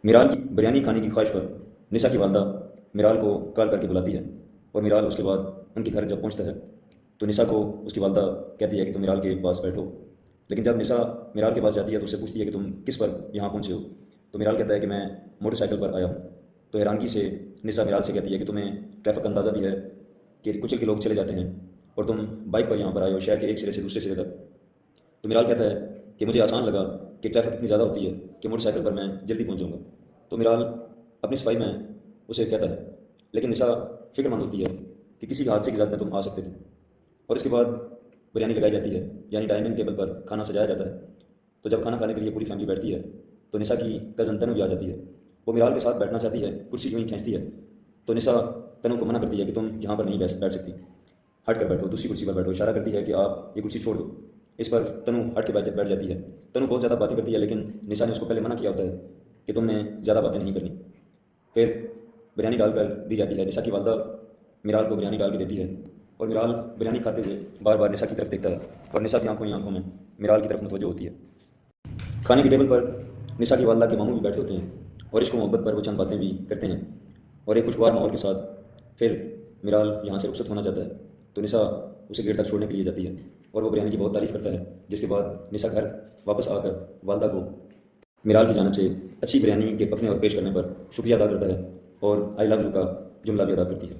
میرال کی بریانی کھانے کی خواہش پر نسا کی والدہ میرال کو کال کر کے بلاتی ہے، اور میرال اس کے بعد ان کے گھر جب پہنچتا ہے تو نسا کو اس کی والدہ کہتی ہے کہ تم میرال کے پاس بیٹھو۔ لیکن جب نسا میرال کے پاس جاتی ہے تو اس سے پوچھتی ہے کہ تم کس پر یہاں پہنچے ہو؟ تو میرال کہتا ہے کہ میں موٹر سائیکل پر آیا ہوں۔ تو حیرانگی سے نسا میرال سے کہتی ہے کہ تمہیں ٹریفک کا اندازہ بھی ہے کہ کچل کے لوگ چلے جاتے ہیں، اور تم بائک پر یہاں پر آئے ہو شہر کے ایک سرے سے دوسرے سرے تک۔ تو میرال کہتا ہے کہ مجھے آسان لگا کہ ٹریفک اتنی زیادہ ہوتی ہے کہ موٹر سائیکل پر میں جلدی پہنچ جاؤں گا۔ تو میرال اپنی صفائی میں اسے کہتا ہے، لیکن نسا فکر مند ہوتی ہے کہ کسی بھی حادثے کی زد میں تم آ سکتے تھے۔ اور اس کے بعد بریانی لگائی جاتی ہے، یعنی ڈائننگ ٹیبل پر کھانا سجایا جاتا ہے۔ تو جب کھانا کھانے کے لیے پوری فیملی بیٹھتی ہے تو نسا کی کزن تنو بھی آ جاتی ہے۔ وہ میرال کے ساتھ بیٹھنا چاہتی ہے، کرسی جو ہی کھینچتی ہے تو نسا تنو کو منع کرتی ہے کہ تم یہاں پر نہیں بیٹھ سکتی، ہٹ کر بیٹھو، دوسری کرسی پر بیٹھو، اشارہ کرتی ہے کہ آپ یہ کرسی چھوڑ دو۔ اس پر تنو ہٹ کے بیٹھ جاتی ہے۔ تنو بہت زیادہ باتیں کرتی ہے، لیکن نسا نے اس کو پہلے منع کیا ہوتا ہے کہ تم نے زیادہ باتیں نہیں کرنی۔ پھر بریانی ڈال کر دی جاتی ہے، نسا کی والدہ میرال کو بریانی ڈال کے دیتی ہے، اور میرال بریانی کھاتے ہوئے بار بار نسا کی طرف دیکھتا ہے، اور نسا کی آنکھوں ہی آنکھوں میں میرال کی طرف متوجہ ہوتی ہے۔ کھانے کی ٹیبل پر نسا کی والدہ کے ماموں بھی بیٹھے ہوتے ہیں، اور عشق و محبت پر وہ چند باتیں بھی کرتے ہیں، اور ایک خوشگوار ماحول کے ساتھ پھر میرال یہاں سے رخصت ہونا چاہتا ہے تو نسا اسے گیٹ تک چھوڑنے کے لیے جاتی ہے، اور وہ بریانی کی بہت تعریف کرتا ہے۔ جس کے بعد نسا گھر واپس آ کر والدہ کو میرال کی جانب سے اچھی بریانی کے پکنے اور پیش کرنے پر شکریہ ادا کرتا ہے، اور آئی لو یو کا جملہ بھی ادا کرتی ہے۔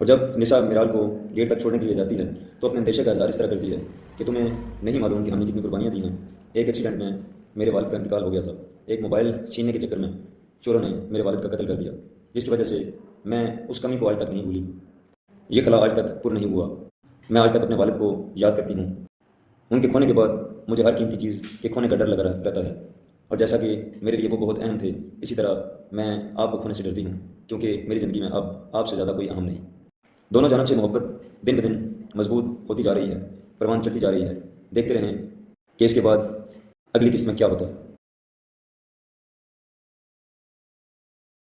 اور جب نسا میرال کو گیٹ تک چھوڑنے کے لیے جاتی ہے تو اپنے اندیشے کا اظہار اس طرح کرتی ہے کہ تمہیں نہیں معلوم کہ ہم نے کتنی قربانیاں دی ہیں۔ ایک ایکسیڈنٹ میں میرے والد کا انتقال ہو گیا تھا، ایک موبائل چھیننے کے چکر میں چوروں نے میرے والد کا قتل کر دیا، جس کی وجہ سے میں اس کمی کو آج تک نہیں بھولی۔ یہ خلا آج تک پر نہیں ہوا۔ میں آج تک اپنے والد کو یاد کرتی ہوں۔ ان کے کھونے کے بعد مجھے ہر قیمتی چیز کے کھونے کا ڈر لگا رہتا ہے، اور جیسا کہ میرے لیے وہ بہت اہم تھے، اسی طرح میں آپ کو کھونے سے ڈرتی ہوں، کیونکہ میری زندگی میں اب آپ سے زیادہ کوئی اہم نہیں۔ دونوں جانب سے محبت دن بدن مضبوط ہوتی جا رہی ہے، پروان چڑھتی جا رہی ہے۔ دیکھتے رہیں کہ اس کے بعد اگلی قسط میں کیا ہوتا ہے۔